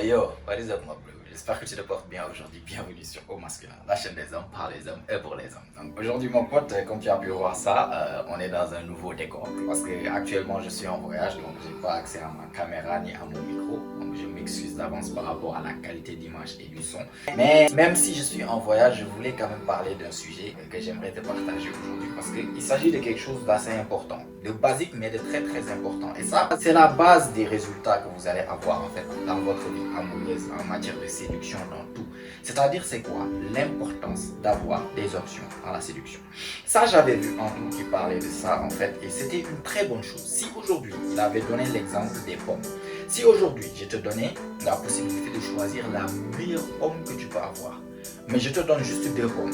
Yo, what is up, my bro? J'espère que tu te portes bien aujourd'hui. Bienvenue sur Au Masculin, la chaîne des hommes par les hommes et pour les hommes. Donc aujourd'hui, mon pote, comme tu as pu voir ça, on est dans un nouveau décor. Parce que actuellement, je suis en voyage, donc j'ai pas accès à ma caméra ni à mon micro. Donc je m'excuse d'avance par rapport à la qualité d'image et du son. Mais même si je suis en voyage, je voulais quand même parler d'un sujet que j'aimerais te partager aujourd'hui. Parce qu'il s'agit de quelque chose d'assez important, de basique, mais de très très important. Et ça, c'est la base des résultats que vous allez avoir en fait dans votre vie amoureuse, en matière de séduction, dans tout. C'est-à-dire, c'est quoi? L'importance d'avoir des options dans la séduction. Ça, j'avais vu un truc qui parlait de ça en fait, et c'était une très bonne chose. Si aujourd'hui, il avait donné l'exemple des pommes. Si aujourd'hui, je te donnais la possibilité de choisir la meilleure pomme que tu peux avoir, mais je te donne juste deux pommes.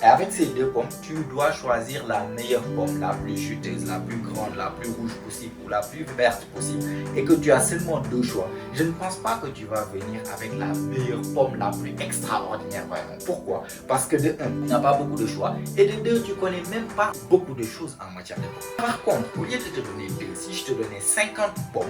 Et avec ces deux pommes, tu dois choisir la meilleure pomme, la plus juteuse, la plus grande, la plus rouge possible ou la plus verte possible, et que tu as seulement deux choix. Je ne pense pas que tu vas venir avec la meilleure pomme, la plus extraordinaire vraiment. Pourquoi? Parce que de un, tu n'as pas beaucoup de choix, et de deux, tu ne connais même pas beaucoup de choses en matière de pommes. Par contre, au lieu de te donner deux, si je te donnais 50 pommes,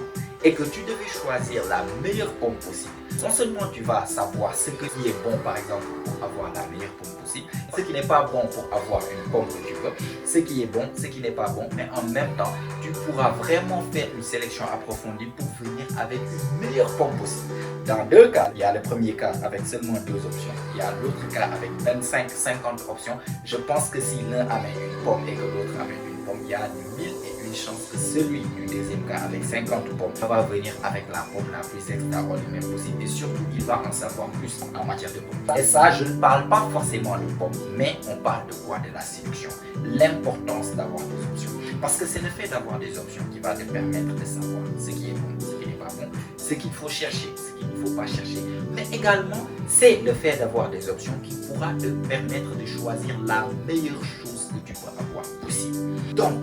et que tu devais choisir la meilleure pomme possible, non seulement tu vas savoir ce qui est bon par exemple pour avoir la meilleure pomme possible, ce qui n'est pas bon pour avoir une pomme que tu veux, ce qui est bon, ce qui n'est pas bon, mais en même temps, tu pourras vraiment faire une sélection approfondie pour venir avec une meilleure pomme possible. Dans deux cas, il y a le premier cas avec seulement deux options, il y a l'autre cas avec 25-50 options. Je pense que si l'un amène une pomme et que l'autre amène une pomme, il y a 1001 chances que celui du deuxième cas avec 50 pommes va venir avec la pomme la plus extraordinaire possible, et surtout il va en savoir plus en matière de pommes. Et ça, je ne parle pas forcément de pommes, mais on parle de quoi? De la séduction, l'importance d'avoir des options, parce que c'est le fait d'avoir des options qui va te permettre de savoir ce qui est bon, ce qui n'est pas bon, ce qu'il faut chercher, ce qu'il ne faut pas chercher, mais également c'est le fait d'avoir des options qui pourra te permettre de choisir la meilleure chose que tu peux avoir possible. Donc,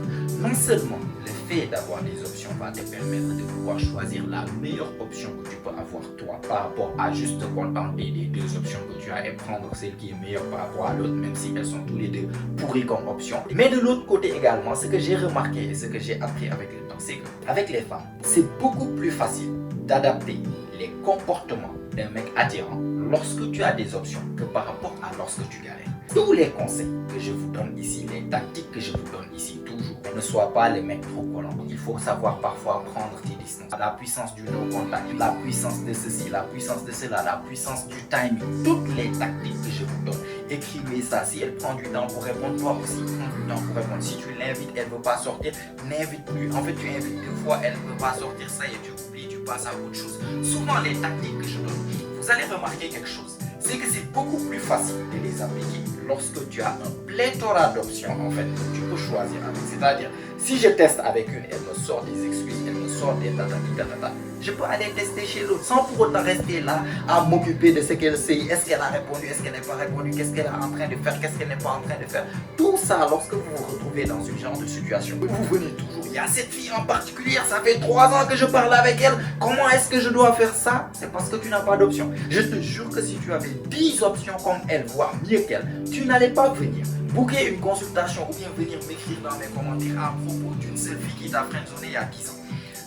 non seulement le fait d'avoir des options va te permettre de pouvoir choisir la meilleure option que tu peux avoir toi par rapport à juste te contenter des deux options que tu as et prendre celle qui est meilleure par rapport à l'autre, même si elles sont tous les deux pourries comme option. Mais de l'autre côté également, ce que j'ai remarqué et ce que j'ai appris avec le temps, c'est qu'avec les femmes, c'est beaucoup plus facile d'adapter les comportements d'un mec attirant lorsque tu as des options que par rapport à lorsque tu galères. Tous les conseils que je vous donne ici, les tactiques que je vous donne ici, toujours, ne soient pas les mecs trop collants. Il faut savoir parfois prendre tes distances. La puissance du no-contact, la puissance de ceci, la puissance de cela, la puissance du timing. Toutes les tactiques que je vous donne, écrivez ça. Si elle prend du temps pour répondre, toi aussi prends du temps pour répondre. Si tu l'invites, elle ne veut pas sortir, n'invite plus. En fait, tu invites deux fois, elle ne veut pas sortir, ça y est, tu oublies, tu passes à autre chose. Souvent, les tactiques que je donne, vous allez remarquer quelque chose. C'est que c'est beaucoup plus facile de les appliquer lorsque tu as un pléthora d'options en fait que tu peux choisir avec. C'est-à-dire, si je teste avec une, elle me sort des excuses, elle me sort des tatata, je peux aller tester chez l'autre sans pour autant rester là à m'occuper de ce qu'elle sait. Est-ce qu'elle a répondu, est-ce qu'elle n'a pas répondu, qu'est-ce qu'elle est en train de faire, qu'est-ce qu'elle n'est pas en train de faire. Tout ça, lorsque vous vous retrouvez dans ce genre de situation, vous venez toujours, il y a cette fille en particulier, ça fait 3 ans que je parle avec elle, comment est-ce que je dois faire ça? C'est parce que tu n'as pas d'option. Je te jure que si tu avais 10 options comme elle, voire mieux qu'elle, tu n'allais pas venir booker une consultation ou bien venir m'écrire dans mes commentaires à propos d'une seule fille qui t'a friendzonné il y a 10 ans.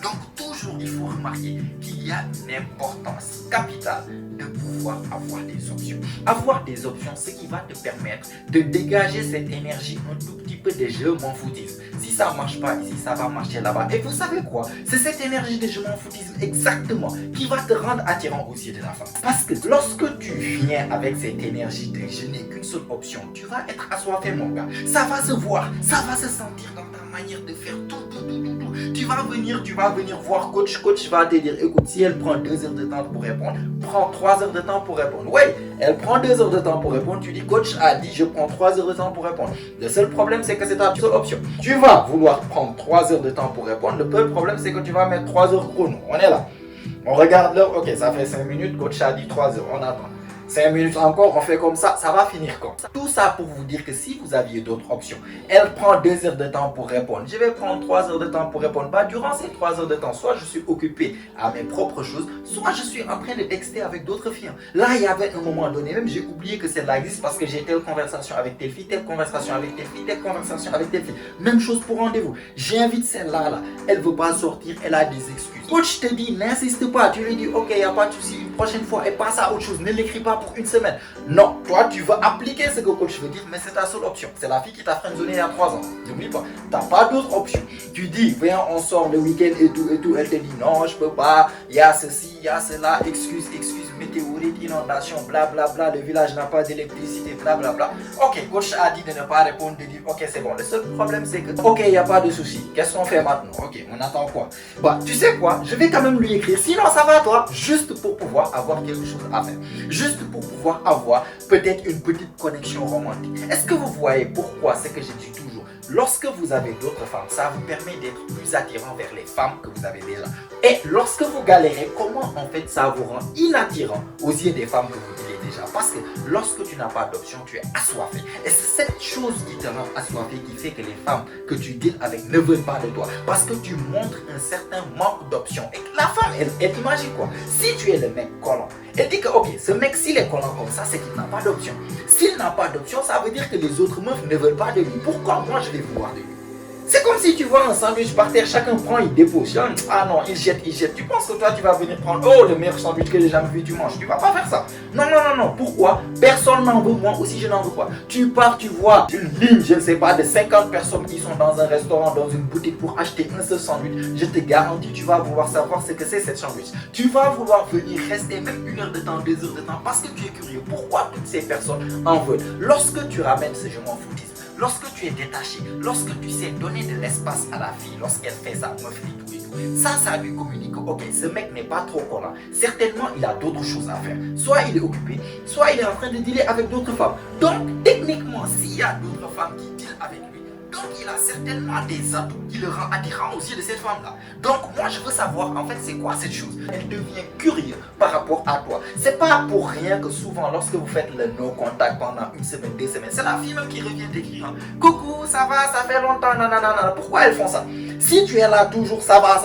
Donc toujours il faut remarquer qu'il y a une importance capitale de pouvoir avoir des options. Avoir des options, ce qui va te permettre de dégager cette énergie un tout petit peu de je m'en foutisme. Si ça ne marche pas ici, ça va marcher là-bas. Et vous savez quoi? C'est cette énergie de je m'en foutisme exactement qui va te rendre attirant aux yeux de la femme. Parce que lorsque tu viens avec cette énergie de je n'ai qu'une seule option, tu vas être assoiffé mon gars. Ça va se voir, ça va se sentir dans ta manière de faire tout. Tu vas venir voir coach va te dire écoute, si elle prend 2 heures de temps pour répondre, prends 3 heures de temps pour répondre. Oui, elle prend 2 heures de temps pour répondre, tu dis coach a dit je prends 3 heures de temps pour répondre. Le seul problème c'est que c'est ta seule option. Tu vas vouloir prendre 3 heures de temps pour répondre, le seul problème c'est que tu vas mettre 3 heures chrono. On est là. On regarde l'heure, ok ça fait 5 minutes, coach a dit 3 heures, on attend. 5 minutes encore, on fait comme ça va finir comme ça. Tout ça pour vous dire que si vous aviez d'autres options, elle prend 2 heures de temps pour répondre, je vais prendre 3 heures de temps pour répondre. Bah, durant ces 3 heures de temps, soit je suis occupé à mes propres choses, soit je suis en train de texter avec d'autres filles. Là, il y avait un moment donné, même j'ai oublié que celle-là existe parce que j'ai telle conversation avec telle fille, telle conversation avec telle fille, telle conversation avec telle fille. Même chose pour rendez-vous. J'invite celle-là, là. Elle veut pas sortir, elle a des excuses. Coach te dit, n'insiste pas. Tu lui dis, ok, il n'y a pas de souci, une prochaine fois, et passe à autre chose. Ne l'écris pas pour une semaine. Non, toi, tu veux appliquer ce que coach veut dire, mais c'est ta seule option. C'est la fille qui t'a friendzonné il y a 3 ans. N'oublie pas, tu n'as pas d'autre option. Tu dis, viens, on sort le week-end et tout. Elle te dit, non, je peux pas. Il y a ceci, il y a cela, excuse, météorite, inondation, blablabla. Le village n'a pas d'électricité, blablabla. Ok, coach a dit de ne pas répondre, de dire, ok, c'est bon. Le seul problème, c'est que, ok, il n'y a pas de souci. Qu'est-ce qu'on fait maintenant? Ok, on attend quoi? Bah, tu sais quoi? Je vais quand même lui écrire. Sinon, ça va, toi. Juste pour pouvoir avoir quelque chose à faire. Juste pour pouvoir avoir peut-être une petite connexion romantique. Est-ce que vous voyez pourquoi c'est que je dis toujours? Lorsque vous avez d'autres femmes, ça vous permet d'être plus attirant vers les femmes que vous avez déjà. Et lorsque vous galérez, comment en fait ça vous rend inattirant aux yeux des femmes que vous dealez déjà? Parce que lorsque tu n'as pas d'option, tu es assoiffé. Et c'est cette chose qui te rend assoiffé qui fait que les femmes que tu deals avec ne veulent pas de toi. Parce que tu montres un certain manque d'options. Et la femme, elle imagine quoi? Si tu es le mec collant, elle dit que ok, ce mec s'il est collant comme ça, c'est qu'il n'a pas d'option. S'il n'a pas d'option, ça veut dire que les autres meufs ne veulent pas de lui. Pourquoi moi je vais vouloir de lui? C'est comme si tu vois un sandwich par terre, chacun prend, il dépose. Ah non, il jette. Tu penses que toi tu vas venir prendre, oh, le meilleur sandwich que j'ai jamais vu, tu manges. Tu vas pas faire ça. Non. Pourquoi? Personne n'en veut, moi aussi je n'en veux pas. Tu pars, tu vois une ligne, je ne sais pas, de 50 personnes qui sont dans un restaurant, dans une boutique pour acheter un seul sandwich. Je te garantis, tu vas vouloir savoir ce que c'est cette sandwich. Tu vas vouloir venir rester même 1 heure de temps, 2 heures de temps, parce que tu es curieux. Pourquoi toutes ces personnes en veulent? Lorsque tu ramènes ce je m'en foutisme, lorsque tu es détaché, lorsque tu sais donner de l'espace à la fille, lorsqu'elle fait sa meuf et tout, ça lui communique, ok, ce mec n'est pas trop collant. Certainement, il a d'autres choses à faire. Soit il est occupé, soit il est en train de dealer avec d'autres femmes. Donc, techniquement, s'il y a d'autres femmes qui dealent avec lui, donc il a certainement des atouts qui le rendent attirant aux yeux de cette femme-là. Donc, moi, je veux savoir, en fait, c'est quoi cette chose? Elle devient curieuse par rapport à toi. C'est pas pour rien que souvent, lorsque vous faites le no-contact pendant 1 semaine, 2 semaines, c'est la fille même qui revient t'écrire. Coucou, ça va, ça fait longtemps, nanana. Pourquoi elles font ça? Si tu es là toujours, ça va,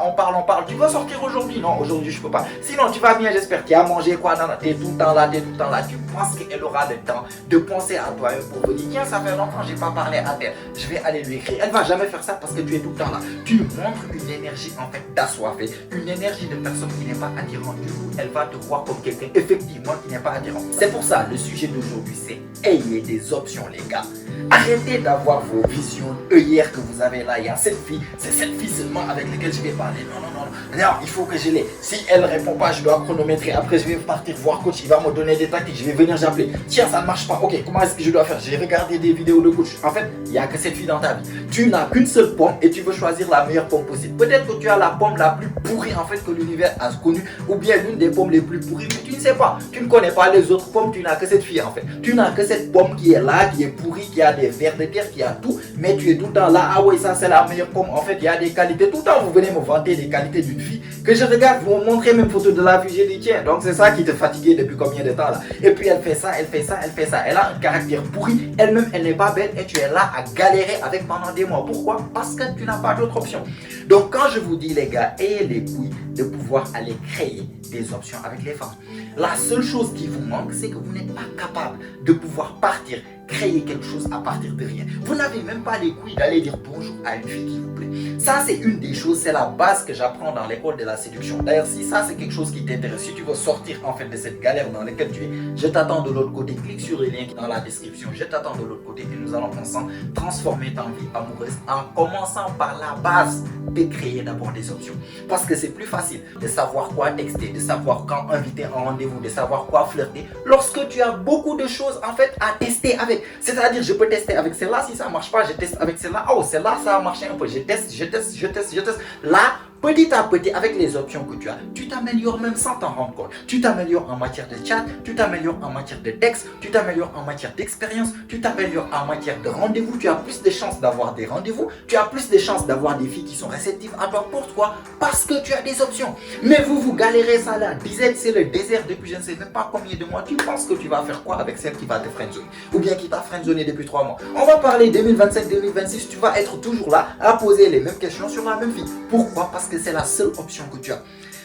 on parle. Tu veux sortir aujourd'hui? Non, aujourd'hui je peux pas. Sinon, tu vas bien, j'espère. Tu as mangé quoi? T'es tout le temps là. Tu penses qu'elle aura le temps de penser à toi pour vous dire, tiens, ça fait longtemps, j'ai pas parlé à elle. Je vais aller lui écrire. Elle va jamais faire ça parce que tu es tout le temps là. Tu montres une énergie en fait d'assoiffé, une énergie de personne qui n'est pas attirante. Du coup, elle va te voir comme quelqu'un effectivement qui n'est pas attirant. C'est pour ça, le sujet d'aujourd'hui, c'est ayez des options, les gars. Arrêtez d'avoir vos visions œillères que vous avez là. Il y a cette fille, c'est cette fille seulement avec laquelle je vais parler. Non, il faut que je l'ai. Si elle répond pas, je dois chronométrer. Après, je vais partir voir coach, il va me donner des tactiques. Je vais venir j'appeler. Tiens, ça ne marche pas. Ok, comment est-ce que je dois faire? J'ai regardé des vidéos de coach. En fait, il n'y a que cette fille dans ta vie. Tu n'as qu'une seule pomme et tu veux choisir la meilleure pomme possible. Peut-être que tu as la pomme la plus pourrie en fait que l'univers a connue, ou bien l'une des pommes les plus pourries, mais tu ne sais pas. Tu ne connais pas les autres pommes, tu n'as que cette fille en fait. Tu n'as que cette pomme qui est là, qui est pourrie, qui a des vers de terre, qui a tout, mais tu es tout le temps là. Ah oui, ça c'est la meilleure pomme. En fait, il y a des qualités. Tout le temps, vous venez me vanter des qualités d'une fille que je regarde, vous me montrez même photo de la fille, j'ai dit tiens, donc c'est ça qui te fatiguait depuis combien de temps là? Et puis elle fait ça. Elle a un caractère pourri, elle-même elle n'est pas belle et tu es là à galérer avec pendant des mois. Pourquoi? Parce que tu n'as pas d'autre option. Donc quand je vous dis les gars, ayez les couilles de pouvoir aller créer des options avec les femmes. La seule chose qui vous manque, c'est que vous n'êtes pas capable de pouvoir partir, créer quelque chose à partir de rien. Vous n'avez même pas les couilles d'aller dire bonjour à une fille qui vous plaît. Ça, c'est une des choses, c'est la base que j'apprends dans l'école de la séduction. D'ailleurs, si ça, c'est quelque chose qui t'intéresse, si tu veux sortir en fait de cette galère dans laquelle tu es, je t'attends de l'autre côté. Clique sur le lien dans la description. Je t'attends de l'autre côté et nous allons ensemble transformer ta vie amoureuse en commençant par la base de créer d'abord des options. Parce que c'est plus facile de savoir quoi texter, de savoir quand inviter un rendez-vous, de savoir quoi flirter, lorsque tu as beaucoup de choses en fait à tester avec. C'est-à-dire, je peux tester avec celle-là, si ça ne marche pas, je teste avec celle-là. Oh, celle-là, ça a marché un peu. Je teste. Là, Petit à petit, avec les options que tu as, tu t'améliores même sans t'en rendre compte. Tu t'améliores en matière de chat, tu t'améliores en matière de texte, tu t'améliores en matière d'expérience, tu t'améliores en matière de rendez-vous. Tu as plus de chances d'avoir des rendez-vous, tu as plus de chances d'avoir des filles qui sont réceptives à toi. Pourquoi? Parce que tu as des options. Mais vous galérez ça là. Disette, c'est le désert depuis je ne sais même pas combien de mois. Tu penses que tu vas faire quoi avec celle qui va te friendzoner? Ou bien qui t'a friendzoné depuis 3 mois? On va parler 2025-2026, tu vas être toujours là à poser les mêmes questions sur la même fille. Pourquoi? Parce que c'est la seule option que tu as.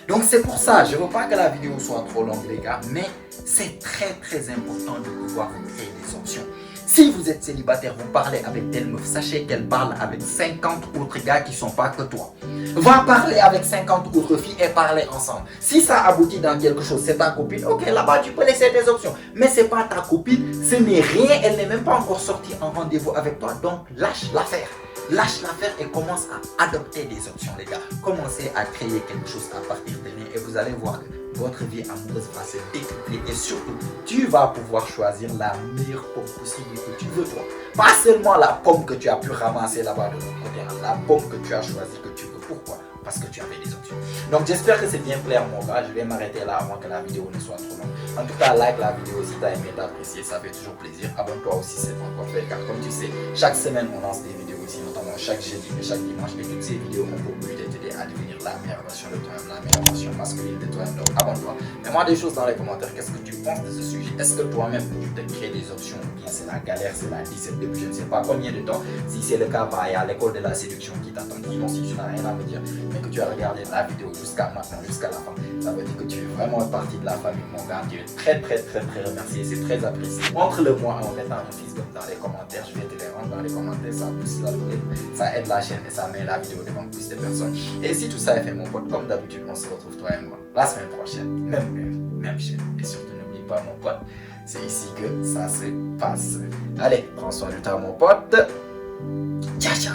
Donc c'est pour ça, je ne veux pas que la vidéo soit trop longue les gars, mais c'est très important de pouvoir vous créer des options. Si vous êtes célibataire, vous parlez avec telle meuf, sachez qu'elle parle avec 50 autres gars qui ne sont pas que toi. Va parler avec 50 autres filles et parler ensemble. Si ça aboutit dans quelque chose, c'est ta copine, ok, là-bas tu peux laisser tes options. Mais ce n'est pas ta copine, ce n'est rien, elle n'est même pas encore sortie en rendez-vous avec toi, donc lâche l'affaire. Lâche l'affaire et commence à adopter des options les gars. Commencez à créer quelque chose à partir de rien et vous allez voir que votre vie amoureuse va se décupler et surtout, tu vas pouvoir choisir la meilleure pomme possible que tu veux toi. Pas seulement la pomme que tu as pu ramasser là-bas de l'autre côté, la pomme que tu as choisi que tu veux. Pourquoi? Parce que tu avais des options. Donc j'espère que c'est bien clair mon gars. Je vais m'arrêter là avant que la vidéo ne soit trop longue. En tout cas, like la vidéo si tu as aimé, t'as apprécié, ça fait toujours plaisir. Abonne-toi aussi si c'est pas encore fait car comme tu sais, chaque semaine on lance des vidéos ici, notamment chaque jeudi et chaque dimanche. Et toutes ces vidéos ont pour but de t'aider à devenir la meilleure version de toi-même, la meilleure version masculine de toi-même. Donc abonne-toi. Mets-moi des choses dans les commentaires. Qu'est-ce que tu penses de ce sujet? Est-ce que toi-même tu te crées des options ou bien c'est la galère, c'est la disette depuis je ne sais pas combien de temps? Si c'est le cas, bah, il y a l'école de la séduction qui t'attend. Sinon, si tu n'as rien à me dire, mais que tu as regardé la vidéo jusqu'à maintenant, jusqu'à la fin, ça veut dire que tu es vraiment partie de la famille, mon gars. Tu es très remercié, c'est très apprécié. Montre-le-moi en mettant un fils dans les commentaires. Je vais te les rendre dans les commentaires, ça pousse l'algorithme, ça aide la chaîne et ça met la vidéo devant plus de personnes. Et si tout ça est fait, mon pote, comme d'habitude, on se retrouve toi et moi la semaine prochaine, même chaîne. Et surtout, n'oublie pas, mon pote, c'est ici que ça se passe. Allez, prends soin de toi, mon pote. Ciao, ciao.